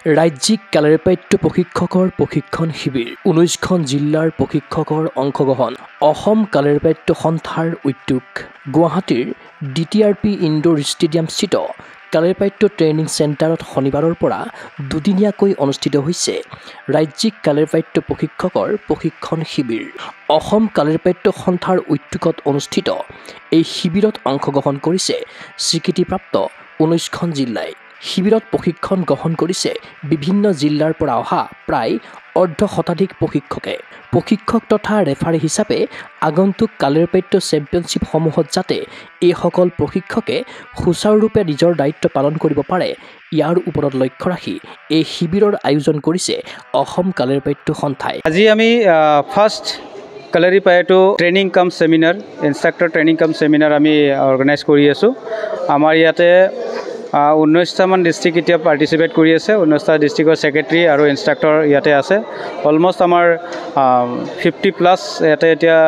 ৰাজ্যিক কালাৰিপাট্য প্ৰশিক্ষকৰ প্ৰশিক্ষণ শিবিৰ 19খন জিলাৰ প্ৰশিক্ষকৰ অংশগ্ৰহণ অসম কালাৰিপাট্য সন্থাৰ উদ্যোগ গুৱাহাটীৰ DTRP ইনডোৰ ষ্টেডিয়ামস্থিত কালাৰিপাট্য ট্ৰেইনিং চেণ্টাৰত শনিবাৰৰ পৰা দুদিনীয়াকৈ অনুষ্ঠিত হৈছে ৰাজ্যিক কালাৰিপাট্য প্ৰশিক্ষকৰ প্ৰশিক্ষণ শিবিৰ অসম কালাৰিপাট্য সন্থাৰ উদ্যোগত অনুষ্ঠিত এই শিবিৰত অংশগ্ৰহণ কৰিছে স্বীকৃতিপ্ৰাপ্ত 19খন জিলাই শিবিৰত প্ৰশিক্ষণ গ্ৰহণ কৰিছে বিভিন্ন জিলাৰ পৰা অহা প্ৰায় অৰ্ধশতাধিক প্ৰশিক্ষক তথা ৰেফাৰী হিচাপে আগন্তুক কালাৰিপাট্য চেম্পিয়নশ্বিপসমূহত যাতে এইসকল প্ৰশিক্ষকে সুচাৰুৰূপে নিজৰ দায়িত্ব পালন কৰিব পাৰে ইয়াৰ ওপৰত লক্ষ্য ৰাখি এই শিবিৰৰ আয়োজন কৰিছে অসম কালাৰিপাট্য সন্থাই আজি আমি ফাৰ্ষ্ট কালাৰিপাট্য ট্ৰেইনিং কাম সেমিনাৰ ইনষ্ট্ৰাক্টৰ ট্ৰেইনিং কাম সেমিনাৰ আমি অৰ্গেনাইজ কৰি আছো আমাৰ ইয়াতে 19টামান ডিস্ট্ৰিক্ট এতিয়া পাৰ্টিচিপেট কৰি আছে 19টা ডিস্ট্ৰিক্টৰ সেক্ৰেটাৰী আৰু ইনষ্ট্ৰাক্টৰ ইয়াতে আছে অলমোষ্ট আমাৰ 50 প্লাস ইয়াতে এতিয়া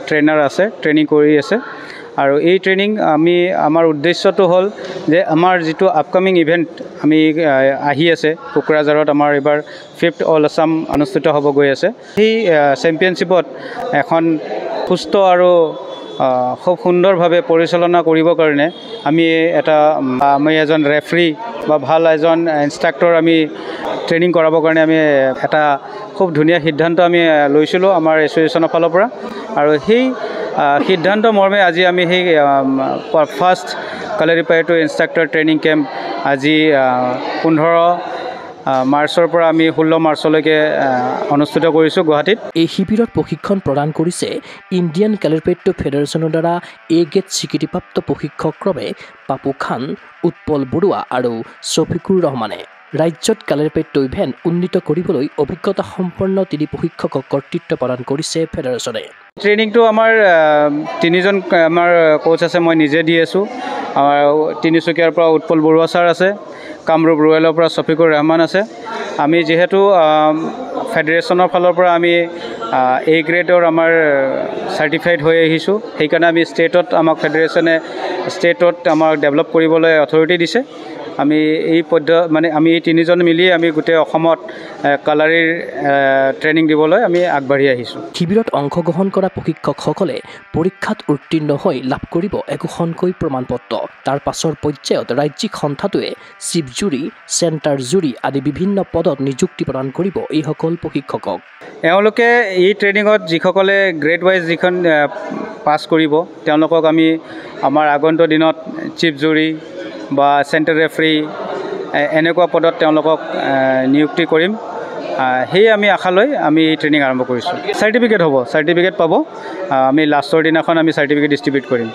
ট্ৰেইনাৰ আছে ট্ৰেইনিং কৰি আছে আৰু এই ট্ৰেইনিং আমাৰ উদ্দেশ্যটো হ'ল যে আমাৰ যেটো আপকামিং ইভেন্ট আমি আহি আছে কোকৰাঝাৰত আমাৰ এবাৰ 5th অল আসাম অনুষ্ঠিত হ'ব গৈ আছে এই চেম্পিয়নশ্বিপত এখন সুস্থ আৰু খুব সুন্দৰভাৱে পৰিচালনা কৰিবৰ কাৰণে আমি এজন ৰেফাৰী বা ভাল এজন ইনষ্ট্ৰাক্টৰ আমি ট্ৰেইনিং কৰাবৰ কাৰণে আমি এটা খুব ধুনীয়া সিদ্ধান্ত আমি লৈছিলোঁ আমাৰ এছ'চিয়েশ্যনৰ ফালৰ পৰা আৰু সেই সিদ্ধান্ত মৰ্মে আজি আমি সেই ফাৰ্ষ্ট কালাৰিপাট্য ইনষ্ট্ৰাক্টৰ ট্ৰেইনিং কেম্প আজি 15 মাৰ্চৰ পৰা আমি 16 মাৰ্চলৈকে অনুষ্ঠিত কৰিছোঁ গুৱাহাটীত এই শিবিৰত প্ৰশিক্ষণ প্ৰদান কৰিছে ইণ্ডিয়ান কালাৰিপাট্য ফেডাৰেশ্যনৰ দ্বাৰা গ্ৰেড স্বীকৃতিপ্ৰাপ্ত প্ৰশিক্ষকক্ৰমে পাপু খান উৎপল বৰুৱা আৰু শফিকুৰ ৰহমানে ৰাজ্যত কালাৰিপাট্য ইভেন্ট উন্নীত কৰিবলৈ অভিজ্ঞতা সম্পন্ন তিনি প্ৰশিক্ষকক কৰ্তৃত্ব প্ৰদান কৰিছে ফেডাৰেশ্যনে ট্ৰেইনিংটো আমাৰ তিনিজন আমাৰ কোচ আছে মই নিজে দি আছোঁ আমাৰ তিনিচুকীয়াৰ পৰা উৎপল বৰুৱা ছাৰ আছে কামৰূপ ৰুৰেলৰ পৰা শফিকুৰ ৰহমান আছে আমি যেহেতু ফেডাৰেশ্যনৰ ফালৰ পৰা আমি গ্ৰেডৰ আমাৰ চাৰ্টিফাইড হৈ আহিছোঁ সেইকাৰণে আমি ষ্টেটত আমাক ফেডাৰেশ্যনে ষ্টেটত আমাক ডেভেলপ কৰিবলৈ অথৰিটি দিছে আমি এই আমি এই তিনিজন মিলি আমি গোটেই অসমত কালাৰীৰ ট্ৰেইনিং দিবলৈ আমি আগবাঢ়ি আহিছোঁ শিবিৰত অংশগ্ৰহণ কৰা প্ৰশিক্ষকসকলে পৰীক্ষাত উত্তীৰ্ণ হৈ লাভ কৰিব একোখনকৈ প্ৰমাণপত্ৰ তাৰ পাছৰ পৰ্যায়ত ৰাজ্যিক সন্থাটোৱে চিফ জুৰি চেণ্টাৰ জুৰি আদি বিভিন্ন পদত নিযুক্তি প্ৰদান কৰিব এইসকল প্ৰশিক্ষকক এওঁলোকে এই ট্ৰেইনিঙত যিসকলে গ্ৰেড ৱাইজ যিখন পাছ কৰিব তেওঁলোকক আমি আমাৰ আগন্তুক দিনত চিফ জুৰি বা চেণ্টাৰ ৰেফাৰী এনেকুৱা পদত তেওঁলোকক নিযুক্তি কৰিম সেই আমি আশালৈ আমি ট্ৰেইনিং আৰম্ভ কৰিছোঁ চাৰ্টিফিকেট পাব আমি লাষ্টৰ দিনাখন আমি চাৰ্টিফিকেট ডিষ্ট্ৰিবিউট কৰিম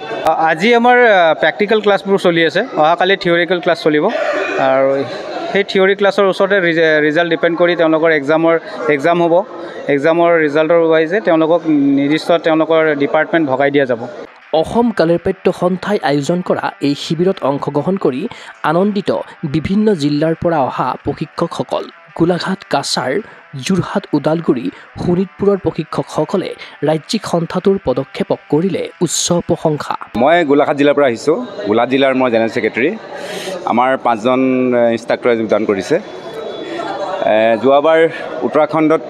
আজি আমাৰ প্ৰেক্টিকেল ক্লাছবোৰ চলি আছে অহাকালি থিয়ৰিকেল ক্লাছ চলিব আৰু সেই থিয়ৰি ক্লাছৰ ওচৰতে ৰিজাল্ট ডিপেণ্ড কৰি তেওঁলোকৰ এক্সাম হ'ব এক্সামৰ ৰিজাল্টৰ ৱাইজে তেওঁলোকক নিৰ্দিষ্ট তেওঁলোকৰ ডিপাৰ্টমেণ্ট ভগাই দিয়া যাব অসম কালাৰিপাট্য সন্থাই আয়োজন কৰা এই শিবিৰত অংশগ্ৰহণ কৰি আনন্দিত বিভিন্ন জিলাৰ পৰা অহা প্ৰশিক্ষকসকল গোলাঘাট কাছাৰ যোৰহাট ওদালগুৰি শোণিতপুৰৰ প্ৰশিক্ষকসকলে ৰাজ্যিক সন্থাটোৰ পদক্ষেপক কৰিলে উচ্চ প্ৰশংসা মই গোলাঘাট জিলাৰ পৰা আহিছোঁ গোলাঘাট জিলাৰ মই জেনেৰেল ছেক্ৰেটাৰী আমাৰ 5জন ইনষ্ট্ৰাক্টৰে যোগদান কৰিছে যোৱাবাৰ উত্তৰাখণ্ডত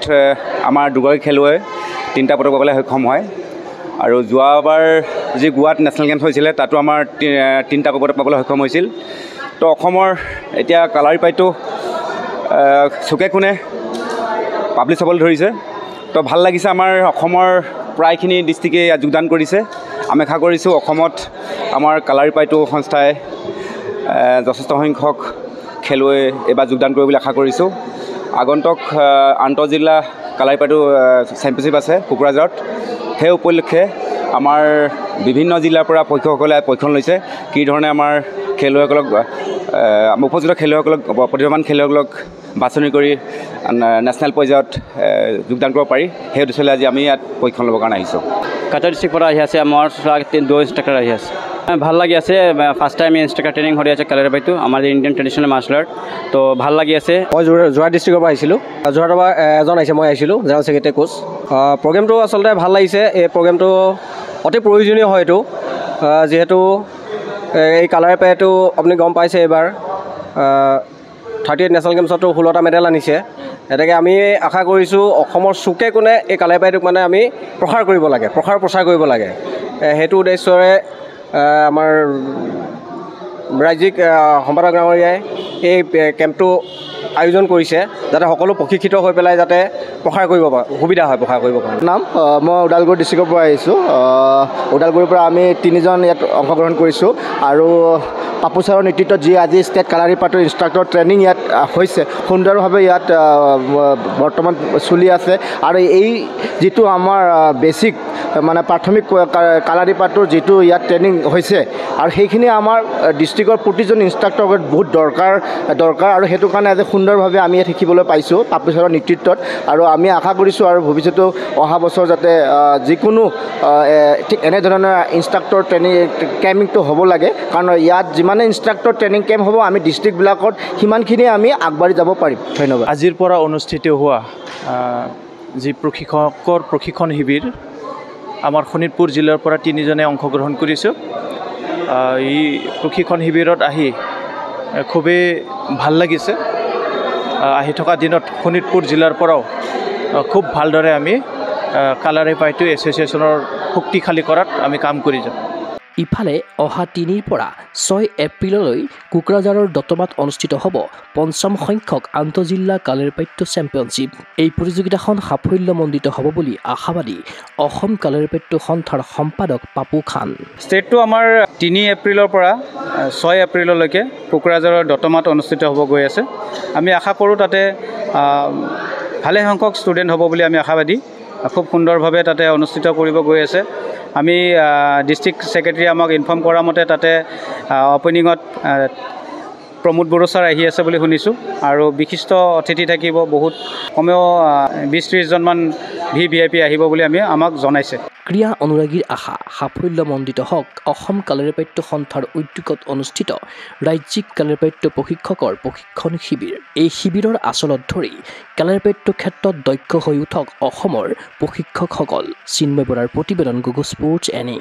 আমাৰ দুগৰাকী খেলুৱৈ 3টা পদক পাবলৈ সক্ষম হয় আৰু যোৱাবাৰ যি গোৱাত নেশ্যনেল গেমছ হৈছিলে তাতো আমাৰ 3টা পদক পাবলৈ সক্ষম হৈছিল তো অসমৰ এতিয়া কালাৰিপাট্য চুকে কোণে পাব্লিছ হ'বলৈ ধৰিছে তো ভাল লাগিছে আমাৰ অসমৰ প্ৰায়খিনি ডিষ্ট্ৰিক্টে ইয়াত যোগদান কৰিছে আমি আশা কৰিছোঁ অসমত আমাৰ কালাৰিপাট্য সংস্থাই যথেষ্ট সংখ্যক খেলুৱৈ এবাৰ যোগদান কৰিব বুলি আশা কৰিছোঁ আগন্তুক আন্তঃজিলা কালাৰিপাট্য চেম্পিয়নশ্বিপ আছে কোকৰাঝাৰত সেই উপলক্ষে আমাৰ বিভিন্ন জিলাৰ পৰা প্ৰশিক্ষকসকলে প্ৰশিক্ষণ লৈছে কি ধৰণে আমাৰ খেলুৱৈসকলক উপযুক্ত খেলুৱৈসকলক প্ৰতিভাৱান খেলুৱৈসকলক বাছনি কৰি নেশ্যনেল পৰ্যায়ত যোগদান কৰিব পাৰি সেই উদ্দেশ্যে আজি আমি ইয়াত প্ৰশিক্ষণ ল'বৰ কাৰণে আহিছোঁ কাছাৰ ডিষ্ট্ৰিক্টৰ পৰা আহি আছে আমাৰ 2 ইনষ্ট্ৰাক্টৰ আহি আছে ভাল লাগি আছে ফাৰ্ষ্ট টাইম ইনষ্ট্ৰাক্টৰ ট্ৰেইনিং হৈ আছে কালাৰিপাট্য আমাৰ ইণ্ডিয়ান ট্ৰেডিশ্যনেল মাৰ্চেল আৰ্ট তো ভাল লাগি আছে মই যোৰহাট ডিষ্ট্ৰিক্টৰ পৰা আহিছিলোঁ যোৰহাটৰ পৰা এজন আহিছে মই আহিছিলোঁ জেনেৰেল ছেক্ৰেটাৰী কোচ প্ৰগ্ৰেমটো আচলতে ভাল লাগিছে এই প্ৰগ্ৰেমটো অতি প্ৰয়োজনীয় হয় এইটো যিহেতু এই কালাৰিপাট্যটো আপুনি গম পাইছে এইবাৰ 38 নেশ্যনেল গেমছতো 16টা মেডেল আনিছে এটাকে আমি আশা কৰিছোঁ অসমৰ চুকে কোণে এই কালাৰীপাইটোক মানে আমি প্ৰসাৰ কৰিব কৰিব লাগে সেইটো উদ্দেশ্যৰে আমাৰ ৰাজ্যিক সম্পাদক ডাঙৰীয়াই এই কেম্পটো আয়োজন কৰিছে যাতে সকলো প্ৰশিক্ষিত হৈ পেলাই যাতে প্ৰসাৰ কৰিব সুবিধা হয় প্ৰসাৰ কৰিব কাৰণে নাম মই ওদালগুৰি ডিষ্ট্ৰিক্টৰ পৰা আহিছোঁ ওদালগুৰিৰ পৰা আমি 3জন ইয়াত অংশগ্ৰহণ কৰিছোঁ আৰু পাপু ছাৰৰ নেতৃত্বত যি আজি ষ্টেট কালাৰীপাইটোৰ ইনষ্ট্ৰাক্টৰ ট্ৰেইনিং ইয়াত হৈছে সুন্দৰভাৱে ইয়াত বৰ্তমান চলি আছে আৰু এই যিটো আমাৰ বেছিক মানে প্ৰাথমিক কালাৰীপাইটোৰ যিটো ইয়াত ট্ৰেইনিং হৈছে আৰু সেইখিনি আমাৰ ডিষ্ট্ৰিক্টৰ প্ৰতিজন ইনষ্ট্ৰাক্টৰৰ বহুত দৰকাৰ আৰু সেইটো কাৰণে আজি সুন্দৰভাৱে আমি ইয়াত শিকিবলৈ পাইছোঁ পাপু ছাৰৰ নেতৃত্বত আৰু আমি আশা কৰিছোঁ আৰু ভৱিষ্যতেও অহা বছৰ যাতে যিকোনো ঠিক এনেধৰণৰ ইনষ্ট্ৰাক্টৰ ট্ৰেইনিং কেম্পিংটো হ'ব লাগে কাৰণ ইয়াত যিমানে ইনষ্ট্ৰাক্টৰ ট্ৰেইনিং কেম্প হ'ব আমি ডিষ্ট্ৰিক্টবিলাকত সিমানখিনি আমি আগবাঢ়ি যাব পাৰিম ধন্যবাদ আজিৰ পৰা অনুষ্ঠিত হোৱা যি প্ৰশিক্ষণ শিবিৰ আমাৰ শোণিতপুৰ জিলাৰ পৰা 3জনে অংশগ্ৰহণ কৰিছোঁ এই প্ৰশিক্ষণ শিবিৰত আহি খুবেই ভাল লাগিছে আহি থকা দিনত শোণিতপুৰ জিলাৰ পৰাও খুব ভালদৰে আমি কালাৰীপাইটো এছ'চিয়েশ্যনৰ শক্তিশালী কৰাত আমি কাম কৰি যাম ইফালে অহা 3 পৰা 6 এপ্ৰিললৈ কোকৰাঝাৰৰ দতমাত অনুষ্ঠিত হ'ব 5ম সংখ্যক আন্তঃজিলা কালাৰীপাইটো চেম্পিয়নশ্বিপ এই প্ৰতিযোগিতাখন সাফল্যমণ্ডিত হ'ব বুলি আশাবাদী অসম কালাৰীপাইটো সন্থাৰ সম্পাদক পাপু খান ষ্টেটটো আমাৰ 3 এপ্ৰিলৰ পৰা 6 এপ্ৰিললৈকে কোকৰাঝাৰৰ দতমাত অনুষ্ঠিত হ'ব গৈ আছে আমি আশা কৰোঁ তাতে ভালে সংখ্যক ষ্টুডেণ্ট হ'ব বুলি আমি আশাবাদী খুব সুন্দৰভাৱে তাতে অনুষ্ঠিত কৰিব গৈ আছে আমি ডিষ্ট্ৰিক্ট ছেক্ৰেটাৰী আমাক ইনফৰ্ম কৰা মতে তাতে অপেনিঙত প্ৰমোদ বড়ো ছাৰ আহি আছে বুলি শুনিছোঁ আৰু বিশিষ্ট অতিথি থাকিব বহুত কমেও 20-30জনমান VIP আহিব বুলি আমাক জনাইছে ক্ৰীড়া অনুৰাগীৰ আশা সাফল্যমণ্ডিত হওক অসম কালাৰীপাইটো সন্থাৰ উদ্যোগত অনুষ্ঠিত ৰাজ্যিক কালাৰীপাইটো প্ৰশিক্ষকৰ প্ৰশিক্ষণ শিবিৰ এই শিবিৰৰ আচলত ধৰি কালাৰীপাইটো ক্ষেত্ৰত দক্ষ হৈ উঠক অসমৰ প্ৰশিক্ষকসকল চিন্ময় বৰাৰ প্ৰতিবেদন গুগল স্পৰ্টছ এনে